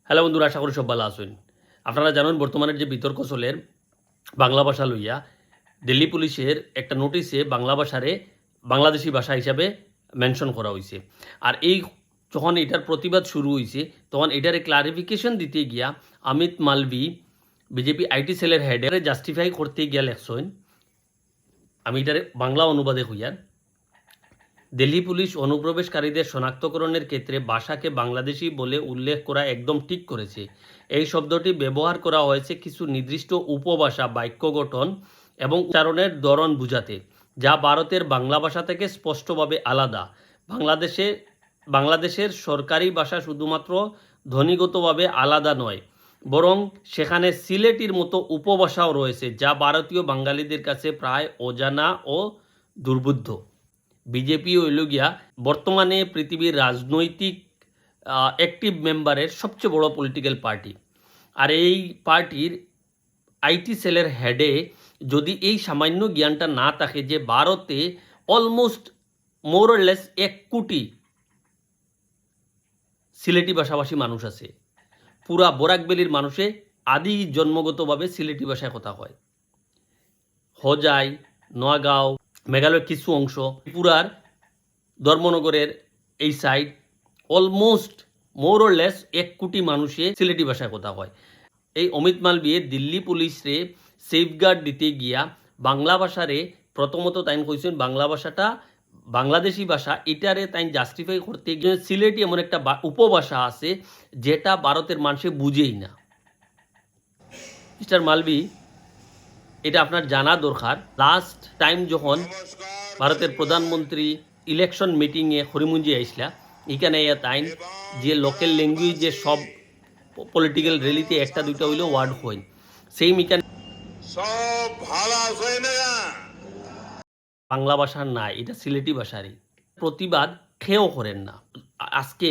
Hello বন্ধুরা, আশা করি সব ভালো আছেন। আপনারা জানেন বর্তমানের যে বিতর্ক চলের বাংলা ভাষা লইয়া দিল্লি পুলিশের একটা নোটিশে বাংলা ভাষারে বাংলাদেশি ভাষা হিসাবে মেনশন করা হয়েছে। আর এই যখন এটার প্রতিবাদ শুরু হয়েছে তখন এটারে ক্লারিফিকেশন দিতে গিয়া অমিত মালভি বিজেপি আইটি সেলের হেডে জাস্টিফাই করতে গিয়া লেখছেন। আমি এটারে বাংলা অনুবাদে হইয়ার, দিল্লি পুলিশ অনুপ্রবেশকারীদের শনাক্তকরণের ক্ষেত্রে ভাষাকে বাংলাদেশি বলে উল্লেখ করা একদম ঠিক করেছে। এই শব্দটি ব্যবহার করা হয়েছে কিছু নির্দিষ্ট উপভাষা, বাক্য গঠন এবং উচ্চারণের ধরন বোঝাতে, যা ভারতের বাংলা ভাষা থেকে স্পষ্টভাবে আলাদা। বাংলাদেশের সরকারি ভাষা শুধুমাত্র ধ্বনিগতভাবে আলাদা নয়, বরং সেখানে সিলেটির মতো উপভাষাও রয়েছে, যা ভারতীয় বাঙালিদের কাছে প্রায় অজানা ও দুর্বোধ্য। বিজেপি হইল গিয়া বর্তমানে পৃথিবীর রাজনৈতিক অ্যাক্টিভ মেম্বারের সবচেয়ে বড় পলিটিক্যাল পার্টি। আর এই পার্টির আইটি সেলের হেডে যদি এই সামান্য জ্ঞানটা না থাকে যে ভারতে অলমোস্ট মোরলেস 1 কোটি সিলেটি ভাষাভাষী মানুষ আছে। পুরা বরাক ভ্যালির মানুষে আদি জন্মগতভাবে সিলেটি ভাষায় কথা হয়। হোজাই, নোয়াগাঁও, মেঘালয়ের কিছু অংশ, ত্রিপুরার ধর্মনগরের এই সাইড অলমোস্ট মোরলেস 1 কোটি মানুষে সিলেটি ভাষায় কথা হয়। এই অমিত মালভি দিল্লি পুলিশরে সেফগার্ড দিতে গিয়া বাংলা ভাষারে প্রথমত তাইন কইছেন বাংলা ভাষাটা বাংলাদেশি ভাষা, এটারে তাইন জাস্টিফাই করতে গিয়ে সিলেটি এমন একটা উপভাষা আছে যেটা ভারতের মানুষে বুঝেই না। মিস্টার মালভি, এটা আপনার জানা দরকার। লাস্ট টাইম যখন ভারতের প্রধানমন্ত্রী ইলেকশন মিটিংয়ে হরিমুঞ্জি আইসলা, এখানে তাইন যে লোকাল ল্যাঙ্গুয়েজে সব পলিটিক্যাল র্যালিতে একটা দুইটা হইলেও ওয়ার্ড হয়, সেই মিকান সব ভালো হয় না বাংলা ভাষার নাই, এটা সিলেটি ভাষারই। প্রতিবাদ খেয়েও করেন না। আজকে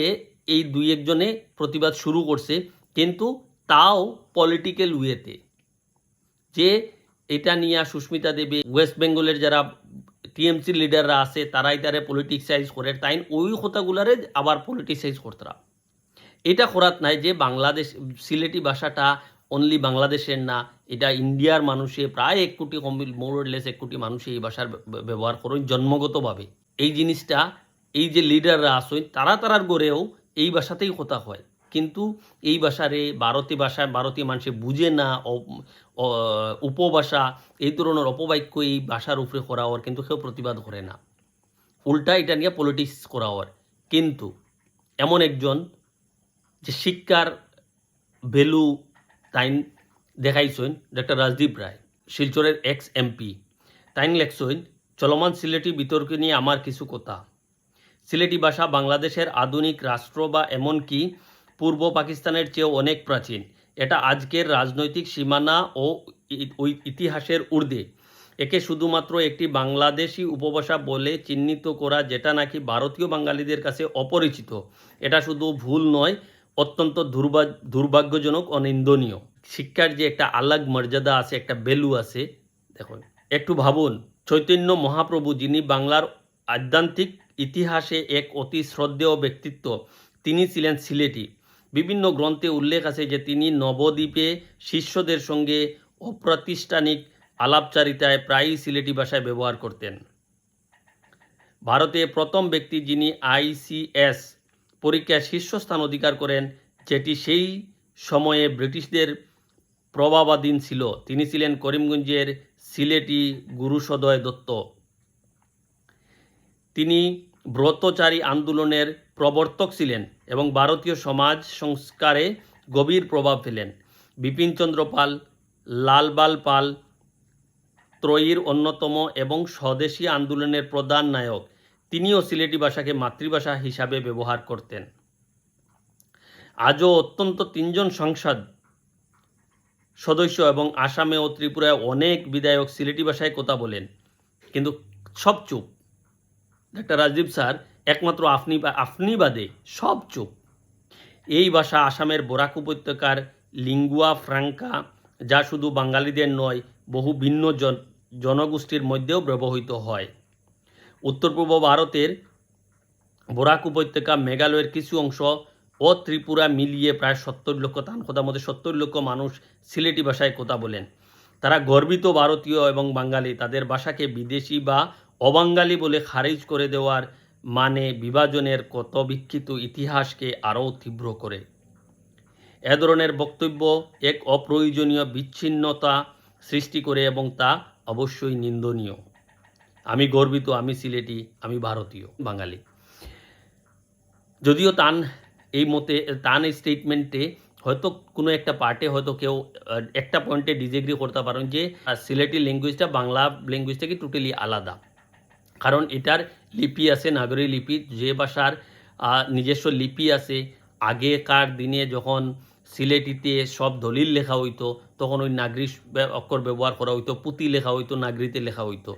এই দুই একজনে প্রতিবাদ শুরু করছে, কিন্তু তাও পলিটিক্যাল ওয়েতে, যে এটা নিয়ে সুস্মিতা দেবী, ওয়েস্ট বেঙ্গলের যারা টিএমসি লিডাররা আছে তারাই তারে পলিটিক্সাইজ করে, তাই ওই কথাগুলারে আবার পলিটিক্সাইজ করতরা। এটা করাত নাই যে বাংলাদেশ সিলেটি ভাষাটা অনলি বাংলাদেশের না, এটা ইন্ডিয়ার মানুষে প্রায় 1 কোটি মোরলেস 1 কোটি মানুষে এই ভাষার ব্যবহার করেন জন্মগতভাবে। এই জিনিসটা এই যে লিডাররা আসেন তারার গড়েও এই ভাষাতেই কথা হয়, কিন্তু এই ভাষারে ভারতীয় মানুষে বুঝে না, উপভাষা এই ধরনের অপবাক্য এই ভাষার উপরে করা হওয়ার কিন্তু কেউ প্রতিবাদ করে না, উল্টা এটা নিয়ে পলিটিক্স করা হওয়ার। কিন্তু এমন একজন যে শিক্ষার ভ্যালু তাইন দেখাইছেন, ডক্টর রাজদীপ রায়, শিলচরের এক্স এমপি, তাইন লেখছেন চলমান সিলেটি বিতর্ক নিয়ে আমার কিছু কথা। সিলেটি ভাষা বাংলাদেশের আধুনিক রাষ্ট্র বা এমনকি পূর্ব পাকিস্তানের চেয়েও অনেক প্রাচীন। এটা আজকের রাজনৈতিক সীমানা ও ইতিহাসের ঊর্ধ্বে। একে শুধুমাত্র একটি বাংলাদেশি উপভাষা বলে চিহ্নিত করা, যেটা নাকি ভারতীয় বাঙালিদের কাছে অপরিচিত, এটা শুধু ভুল নয়, অত্যন্ত দুর্ভাগ্যজনক ও নিন্দনীয়। শিক্ষার যে একটা আলাগ মর্যাদা আছে, একটা ভ্যালু আছে, দেখুন একটু ভাবুন, চৈতন্য মহাপ্রভু, যিনি বাংলার আধ্যাত্মিক ইতিহাসে এক অতি শ্রদ্ধেয় ব্যক্তিত্ব, তিনি ছিলেন সিলেটি। বিভিন্ন গ্রন্থে উল্লেখ আছে যে তিনি নবদ্বীপে শিষ্যদের সঙ্গে অপ্রাতিষ্ঠানিক আলাপচারিতায় প্রায়ই সিলেটি ভাষায় ব্যবহার করতেন। ভারতে প্রথম ব্যক্তি যিনি ICS পরীক্ষায় শীর্ষস্থান অধিকার করেন, যেটি সেই সময়ে ব্রিটিশদের প্রভাবাধীন ছিল, তিনি ছিলেন করিমগঞ্জের সিলেটি গুরুসদয় দত্ত। তিনি ব্রতচারী আন্দোলনের প্রবর্তক ছিলেন এবং ভারতীয় সমাজ সংস্কারে গভীর প্রভাব ফেলেন। বিপিনচন্দ্র পাল, লালবাল পাল ত্রয়ীর অন্যতম এবং স্বদেশী আন্দোলনের প্রধান নায়ক, তিনিও সিলেটি ভাষাকে মাতৃভাষা হিসাবে ব্যবহার করতেন। আজও অত্যন্ত 3 জন সংসদ সদস্য এবং আসামে ও ত্রিপুরায় অনেক বিধায়ক সিলেটি ভাষায় কথা বলেন, কিন্তু সব চুপ। ডক্টর রাজদীপ স্যার, একমাত্র আপনি বাদে সব চুপ। এই ভাষা আসামের বরাক উপত্যকার লিঙ্গুয়া ফ্রাঙ্কা, যা শুধু বাঙালিদের নয়, বহু ভিন্ন জনগোষ্ঠীর মধ্যেও ব্যবহৃত হয়। উত্তর পূর্ব ভারতের বরাক উপত্যকা, মেঘালয়ের কিছু অংশ, ও ত্রিপুরা মিলিয়ে প্রায় 70 লক্ষ, তার কথার মধ্যে 70 লক্ষ মানুষ সিলেটি ভাষায় কথা বলেন। তারা গর্বিত ভারতীয় এবং বাঙালি। তাদের ভাষাকে বিদেশি বা অবাঙালি বলে খারিজ করে দেওয়ার মানে বিভাজনের কত বিক্ষিপ্ত ইতিহাসকে আরও তীব্র করে। এ ধরনের বক্তব্য এক অপ্রয়োজনীয় বিচ্ছিন্নতা সৃষ্টি করে এবং তা অবশ্যই নিন্দনীয়। আমি গর্বিত, আমি সিলেটি, আমি ভারতীয় বাঙালি। যদিও তান এই স্টেটমেন্টে হয়তো কোনো একটা পার্টে হয়তো কেউ একটা পয়েন্টে ডিসএগ্রি করতে পারেন যে সিলেটি ল্যাঙ্গুয়েজটা বাংলা ল্যাঙ্গুয়েজ থেকে টোটালি আলাদা, কারণ এটার লিপি আছে, নাগরী লিপি, যে ভাষার নিজস্ব লিপি আছে। আগেকার দিনে যখন সিলেটিতে সব দলিল লেখা হইতো তখন ওই নাগরি অক্ষর ব্যবহার করা হইতো, পুঁতি লেখা হইতো, নাগরিতে লেখা হইতো।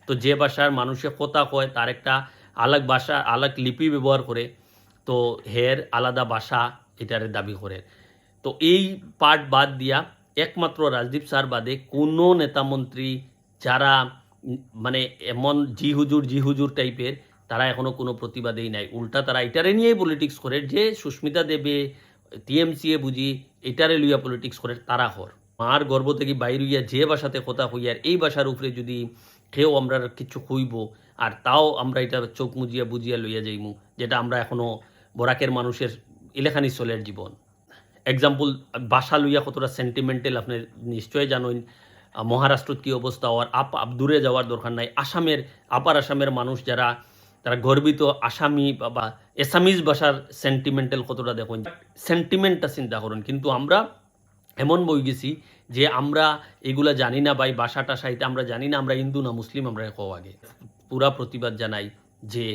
তো যে ভাষার মানুষে কথা কয় তার একটা আলাগ ভাষা, আলাগ লিপি ব্যবহার করে, তো হের আলাদা ভাষা এটারে দাবি করে। তো এই পার্ট বাদ দিয়া একমাত্র রাজদীপ স্যার বাদে কোনো নেতামন্ত্রী যারা মানে এমন জি হুজুর টাইপের, তারা এখনও কোনো প্রতিবাদেই নাই। উল্টা তারা এটারে নিয়েই পলিটিক্স করে, যে সুস্মিতা দেবে টিএমসিএ বুঝি এটারে লইয়া পলিটিক্স করে, তারা হর মার গর্ব থেকে বাইর হইয়া যে ভাষাতে কথা হইয়ার এই ভাষার উপরে যদি কেউ আমরা কিছু হইব আর তাও আমরা এটা চোখ মুজিয়া বুঝিয়া লইয়া যাইমু, যেটা আমরা এখনও বরাকের মানুষের এলেখানি চলের জীবন। এক্সাম্পল, ভাষা লইয়া কতটা সেন্টিমেন্টাল আপনি নিশ্চয় জানেন। মহারাষ্ট্রত কী অবস্থা, আর দূরে যাওয়ার দরকার নাই। আপার আসামের মানুষ যারা, তারা গর্বিত আসামি বা এসামিজ ভাষার সেন্টিমেন্টাল কতটা দেখুন, সেন্টিমেন্টটা চিন্তা করুন। কিন্তু আমরা এমন বই গেছি যে আমরা এগুলা জানি না, ভাই ভাষাটা সাহিত্য আমরা জানি না, আমরা হিন্দু না মুসলিম আমরা কও আগে। পুরা প্রতিবাদ জানাই যে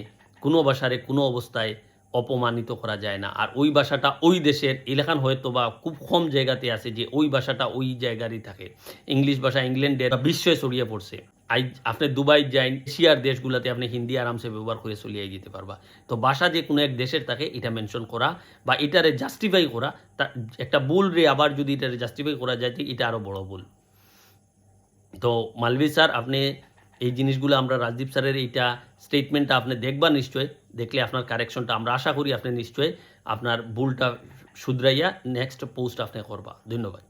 কোনো ভাষারে কোনো অবস্থায় অপমানিত করা যায় না। আর ওই ভাষাটা ওই দেশের এলাকান হয়তো বা খুব কম জায়গাতে আছে যে ওই ভাষাটা ওই জায়গারই থাকে। ইংলিশ ভাষা ইংল্যান্ডের বিশ্বে ছড়িয়ে পড়ছে। আপনি দুবাই যাই, এশিয়ার দেশগুলোতে আপনি হিন্দি আরামসে ব্যবহার করে চলিয়ে যেতে পারবা। তো ভাষা যে কোনো এক দেশের থাকে এটা মেনশন করা বা এটারে জাস্টিফাই করা, তা একটা ভুল রে আবার যদি এটারে জাস্টিফাই করা যায় এটা আরও বড় ভুল। তো মালভি স্যার, আপনি এই জিনিসগুলো আমরা রাজদীপ স্যারের এইটা স্টেটমেন্টটা আপনি দেখবা নিশ্চয়, দেখলে আপনার কারেকশনটা আমরা আশা করি আপনি নিশ্চয় আপনার ভুলটা শুধরাইয়া নেক্সট পোস্ট আপনি করবা। ধন্যবাদ।